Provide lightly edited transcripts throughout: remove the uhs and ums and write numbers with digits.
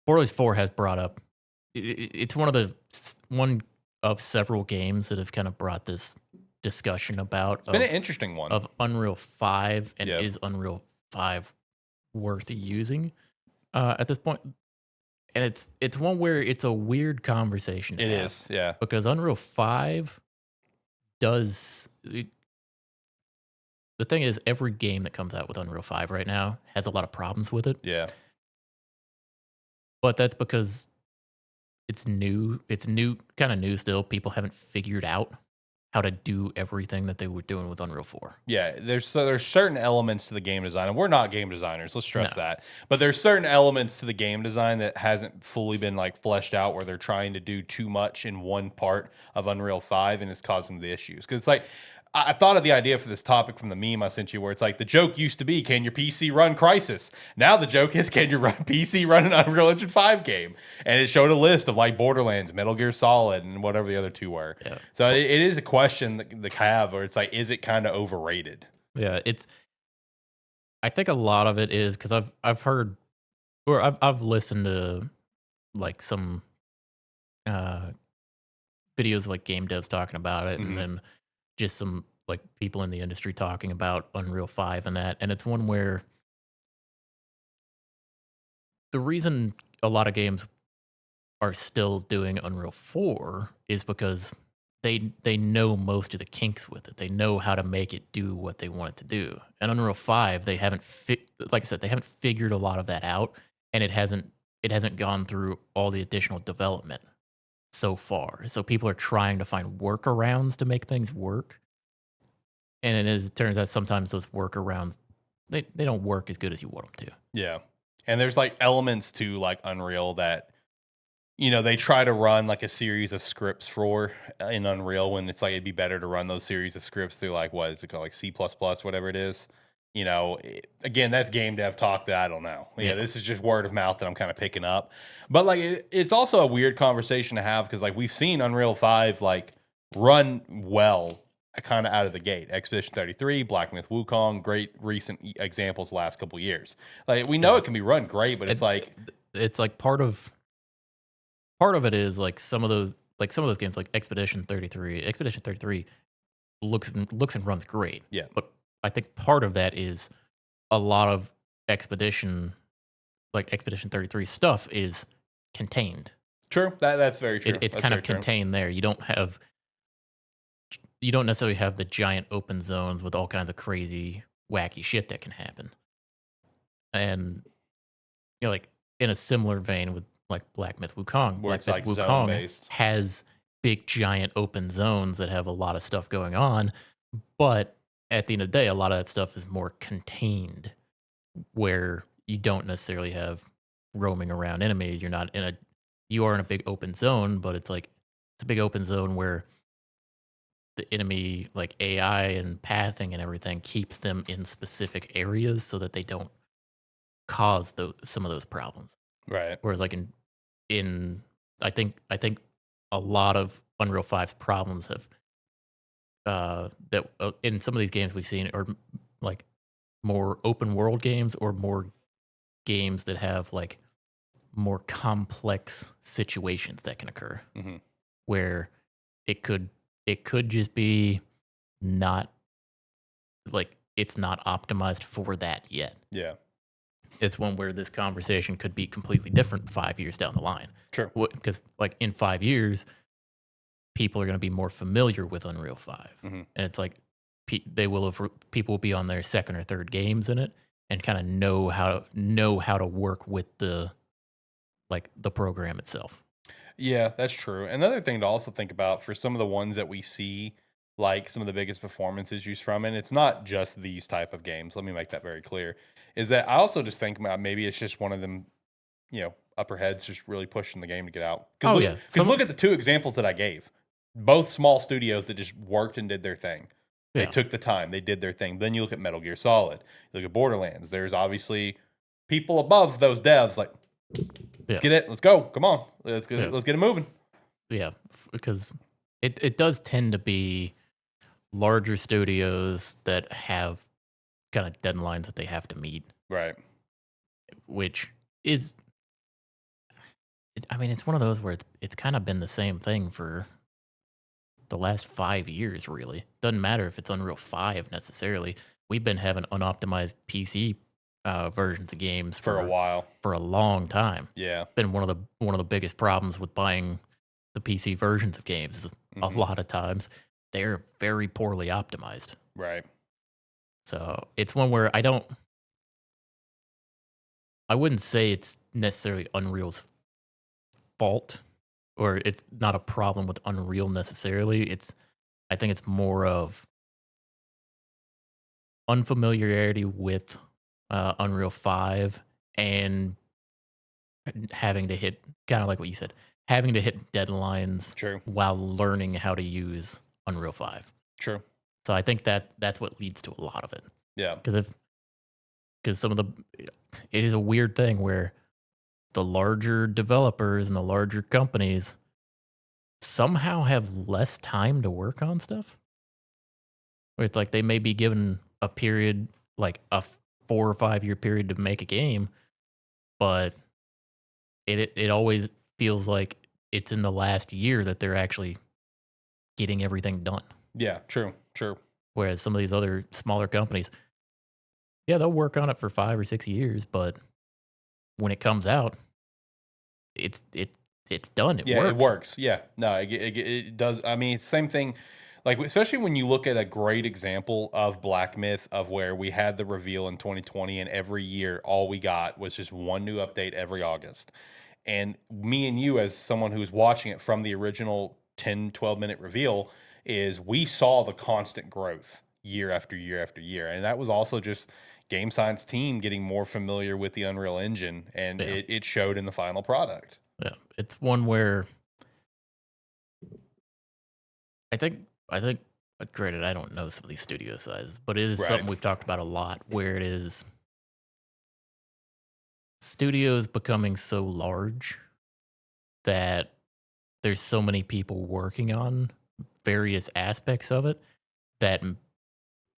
Borderlands 4 has brought up. It's one of several games that have kind of brought this discussion about It's been an interesting one. of Unreal 5 and Yeah. is Unreal 5 worth using at this point? And it's one where it's a weird conversation to It have is, yeah. because Unreal 5 does the thing is every game that comes out with Unreal 5 right now has a lot of problems with it, Yeah. but that's because it's new. It's new, kind of new still. People haven't figured out how to do everything that they were doing with Unreal 4. Yeah, there's certain elements to the game design, and we're not game designers. Let's stress No. that. But there's certain elements to the game design that hasn't fully been like fleshed out, where they're trying to do too much in one part of Unreal 5, and it's causing the issues. Because it's like I thought of the idea for this topic from the meme I sent you, where it's like the joke used to be, "Can your PC run Crysis?" Now the joke is, "Can your PC run an Unreal Engine 5 game?" And it showed a list of like Borderlands, Metal Gear Solid, and whatever the other two were. Yeah. So it is a question that have, or it's like, is it kind of overrated? Yeah, I think a lot of it is because I've heard or I've listened to like some uh videos like game devs talking about it, and Mhm. then just some like people in the industry talking about Unreal 5 and that. And it's one where the reason a lot of games are still doing Unreal 4 is because they know most of the kinks with it. They know how to make it do what they want it to do. And Unreal 5, they haven't like I said, they haven't figured a lot of that out, and it hasn't gone through all the additional development so far. So people are trying to find workarounds to make things work. And as it turns out, sometimes those workarounds they don't work as good as you want them to. Yeah. And there's like elements to like Unreal that, they try to run like a series of scripts for in Unreal, when it's like it'd be better to run those series of scripts through like, what is it called, like C++, whatever it is. Again, that's game dev talk that I don't know. Yeah, Yeah. this is just word of mouth that I'm kind of picking up. But like it's also a weird conversation to have, because like we've seen Unreal 5 like run well kind of out of the gate. Expedition 33, Black Myth Wukong, great recent examples last couple years. Like we know Yeah. it can be run great, but it's like It's like part of it is like some of those games like Expedition 33. Expedition 33 looks and runs great. yeah, But I think part of that is a lot of Expedition like Expedition 33 stuff is contained. true. That's very true. It's That's kind very of true. contained there. You don't necessarily have the giant open zones with all kinds of crazy wacky shit that can happen. And like in a similar vein with like Black Myth Wukong. Where Black it's Myth like zone Wukong based. has big giant open zones that have a lot of stuff going on, but at the end of the day, a lot of that stuff is more contained, where you don't necessarily have roaming around enemies. You are in a big open zone, but it's a big open zone where the enemy like AI and pathing and everything keeps them in specific areas so that they don't cause some of those problems. Right. Whereas like in I think a lot of Unreal 5's problems have that in some of these games we've seen are like more open world games or more games that have like more complex situations that can occur Hmm. where it could it could just be not like it's not optimized for that yet. Yeah. It's one where this conversation could be completely different 5 years down the line. True. Because like in 5 years, people are going to be more familiar with Unreal 5, Hmm. and it's like people will be on their second or third games in it and kind of know how to work with the program itself. Yeah, that's true. Another thing to also think about for some of the ones that we see, like some of the biggest performance issues from, and it's not just these type of games. Let me make that very clear. Is that I also just think about maybe it's just one of them, upper heads just really pushing the game to get out. Oh yeah, Because look at the two examples that I gave. Both small studios that just worked and did their thing. They yeah, took the time. They did their thing. Then you look at Metal Gear Solid. You look at Borderlands. There's obviously people above those devs like, let's yeah, get it. Let's go. Come on. yeah, Let's get it moving. yeah. Because it does tend to be larger studios that have kind of deadlines that they have to meet, Right. which is I mean, it's one of those where it's kind of been the same thing for the last 5 years, really. Doesn't matter if it's Unreal 5 necessarily. We've been having unoptimized PC versions of games For a while. for a long time. Yeah. Been one of the biggest problems with buying the PC versions of games is a Mhm. lot of times they're very poorly optimized. Right. So it's one where I wouldn't say it's necessarily Unreal's fault or it's not a problem with Unreal necessarily. I think it's more of unfamiliarity with Unreal 5 and having to hit kind of like what you said, having to hit deadlines True. while learning how to use Unreal 5. True. So I think that's what leads to a lot of it. Yeah. Because some of the it is a weird thing where the larger developers and the larger companies somehow have less time to work on stuff. Where it's like they may be given a period, like a 4 or 5 year period to make a game, but it always feels like it's in the last year that they're actually getting everything done. Yeah. True. True. Whereas some of these other smaller companies, yeah, they'll work on it for 5 or 6 years, but when it comes out, it's it it's done. It Yeah, it works. works. Yeah, no, it does. I mean, it's the same thing. Like especially when you look at a great example of Black Myth, of where we had the reveal in 2020, and every year all we got was just one new update every August. And me and you, as someone who's watching it from the original 10, 12 minute reveal, is we saw the constant growth year after year after year. And that was also just Game Science team getting more familiar with the Unreal Engine, and Yeah, it showed in the final product. yeah. It's one where I think granted, I don't know some of these studio sizes, but it is Right. something we've talked about a lot where it is studios becoming so large that there's so many people working on various aspects of it that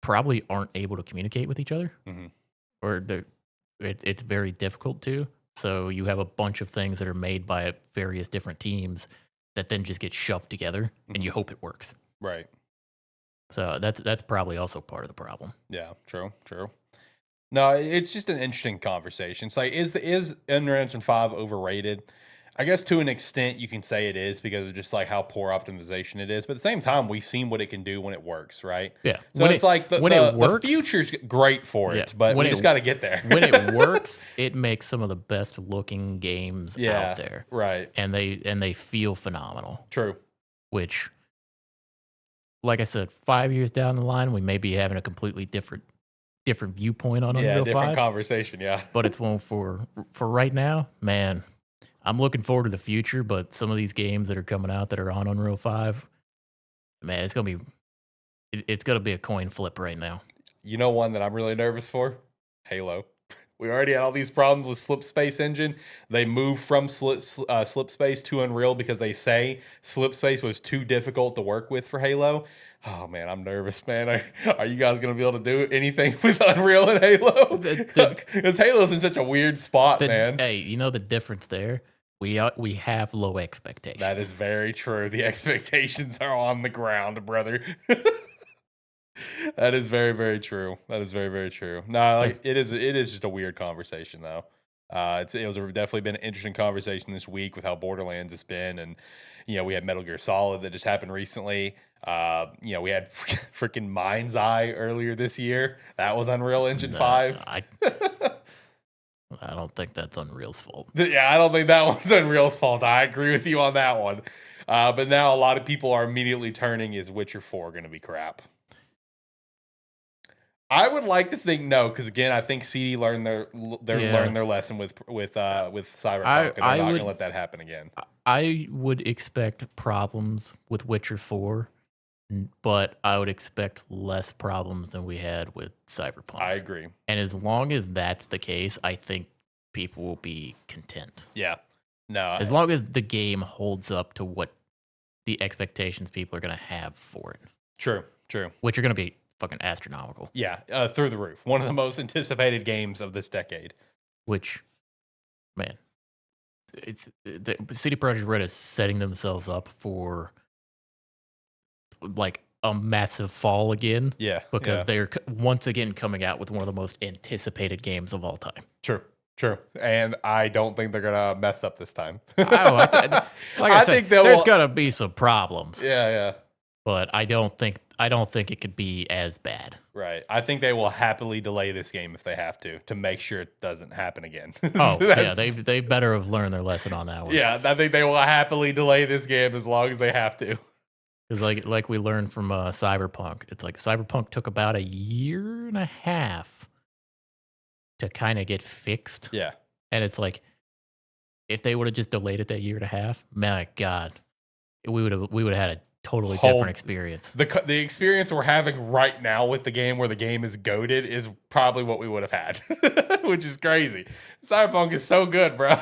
probably aren't able to communicate with each other, Hmm. or it's very difficult to. So you have a bunch of things that are made by various different teams that then just get shoved together, and Hmm. you hope it works. Right. So that's probably also part of the problem. Yeah. True. True. No, it's just an interesting conversation. It's like, is Unreal Engine 5 overrated? I guess to an extent you can say it is because of just like how poor optimization it is. But at the same time, we've seen what it can do when it works, right? Yeah, So it's like the when it the works, future's great for yeah, it, but we just got to get when it there. works, it makes some of the best looking games out Yeah. there, Right. and they feel phenomenal. True. Which, like I said, 5 years down the line, we may be having a completely different viewpoint on Yeah. Unreal Different 5, conversation. Yeah. but it's one for right now, man. I'm looking forward to the future, but some of these games that are coming out that are on Unreal 5, man, it's gonna be a coin flip right now. You know one that I'm really nervous for? Halo. We already had all these problems with Slip Space Engine. They moved from Slip Space to Unreal because they say Slip Space was too difficult to work with for Halo. Oh man, I'm nervous, man. Are you guys gonna be able to do anything with Unreal and Halo? The Because Halo's in such a weird spot, the man. hey, you know the difference there? We have low That is expectations. very true. The expectations are on the ground, brother. That is very, very true. That is very, very true. No, Yeah, like it is just a weird conversation though. Definitely been an interesting conversation this week with how Borderlands has been, and we had Metal Gear Solid that just happened recently. We had freaking Mind's Eye earlier this year. That was Unreal Engine nah, 5. I don't think that's Unreal's fault. Yeah, I don't think that one's Unreal's fault. I agree with you on that one. But now a lot of people are immediately turning, is Witcher 4 going to be crap? I would like to think no, because again, I think CD learned Yeah, their lesson with I Cyberpunk, and they're I not going to would let that happen again. I would expect problems with Witcher 4, but I would expect less problems than we had with I Cyberpunk. agree. And as long as that's the case, I think people will be content. Yeah. No. As long as the game holds up to what the expectations people are going to have for it, True. True. which are going to be fucking astronomical. Yeah. Through the roof. One of the most anticipated games of this decade. Which, man, the CD Projekt Red is setting themselves up for like a massive fall again Yeah, because yeah. they're once again coming out with one of the most anticipated games of all time. True, true. And I don't think they're gonna mess up this time. Oh, like I I said, think they there's will. gonna be some problems, Yeah, yeah. but I don't think it could be as bad. Right. I think they will happily delay this game if they have to make sure it doesn't happen again. Oh yeah, they better have learned their lesson on that one. Yeah, I think they will happily delay this game as long as they have to. Because like we learned from Cyberpunk, it's like Cyberpunk took about a year and a half to kind of get fixed, Yeah. and it's like if they would have just delayed it that year and a half, my God, we would have had a totally Whole different experience. the experience we're having right now with the game where the game is goated is probably what we would have had, which is crazy. Cyberpunk is so good, bro.